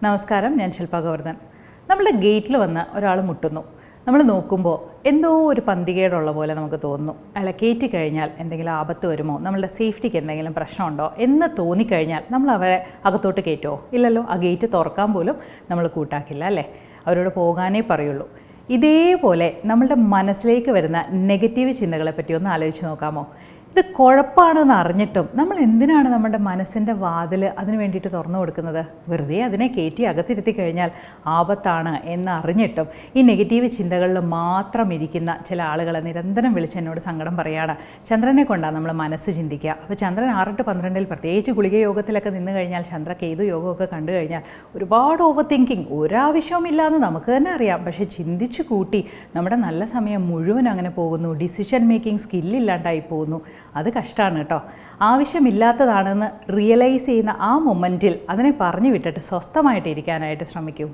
നമസ്കാരം, ഞാൻ ശില്പ ഗോവർദ്ധൻ. നമ്മളുടെ ഗേറ്റിൽ വന്ന് ഒരാൾ മുട്ടുന്നു. നമ്മൾ നോക്കുമ്പോൾ എന്തോ ഒരു പന്തികേടുള്ള പോലെ നമുക്ക് തോന്നുന്നു. അയാളെ കയറ്റി കഴിഞ്ഞാൽ എന്തെങ്കിലും ആപത്ത് വരുമോ, നമ്മളുടെ സേഫ്റ്റിക്ക് എന്തെങ്കിലും പ്രശ്നമുണ്ടോ എന്ന് തോന്നിക്കഴിഞ്ഞാൽ നമ്മൾ അവരെ അകത്തോട്ട് കയറ്റുമോ? ഇല്ലല്ലോ. ആ ഗേറ്റ് തുറക്കാൻ പോലും നമ്മൾ കൂട്ടാക്കില്ല, അല്ലേ? അവരോട് പോകാനേ പറയുള്ളൂ. ഇതേപോലെ നമ്മളുടെ മനസ്സിലേക്ക് വരുന്ന നെഗറ്റീവ് ചിന്തകളെ പറ്റി ഒന്ന് ആലോചിച്ച് നോക്കാമോ? ഇത് കുഴപ്പമാണെന്ന് അറിഞ്ഞിട്ടും നമ്മൾ എന്തിനാണ് നമ്മുടെ മനസ്സിൻ്റെ വാതിൽ അതിന് വേണ്ടിയിട്ട് തുറന്നു കൊടുക്കുന്നത്? വെറുതെ അതിനെ കയറ്റി അകത്തിരുത്തി കഴിഞ്ഞാൽ ആപത്താണ് എന്ന് അറിഞ്ഞിട്ടും ഈ നെഗറ്റീവ് ചിന്തകളിൽ മാത്രം ഇരിക്കുന്ന ചില ആളുകളെ നിരന്തരം വിളിച്ച് എന്നോട് സങ്കടം പറയുകയാണ്. ചന്ദ്രനെ കൊണ്ടാണ് നമ്മൾ മനസ്സ് ചിന്തിക്കുക. അപ്പോൾ ചന്ദ്രൻ 6-12 പ്രത്യേകിച്ച് ഗുളിക യോഗത്തിലൊക്കെ നിന്ന് കഴിഞ്ഞാൽ, ചന്ദ്രകേതു യോഗമൊക്കെ കണ്ടു കഴിഞ്ഞാൽ ഒരുപാട് ഓവർ തിങ്കിങ് ഒരാവശ്യവുമില്ലാന്ന് നമുക്ക് തന്നെ അറിയാം. പക്ഷേ ചിന്തിച്ചു കൂട്ടി നമ്മുടെ നല്ല സമയം മുഴുവൻ അങ്ങനെ പോകുന്നു. ഡിസിഷൻ മേക്കിംഗ് സ്കില്ലില്ലാണ്ടായി പോകുന്നു. അത് കഷ്ടമാണ് കേട്ടോ. ആവശ്യമില്ലാത്തതാണെന്ന് റിയലൈസ് ചെയ്യുന്ന ആ മൊമെൻറ്റിൽ അതിനെ പറഞ്ഞു വിട്ടിട്ട് സ്വസ്ഥമായിട്ട് ഇരിക്കാനായിട്ട് ശ്രമിക്കൂ.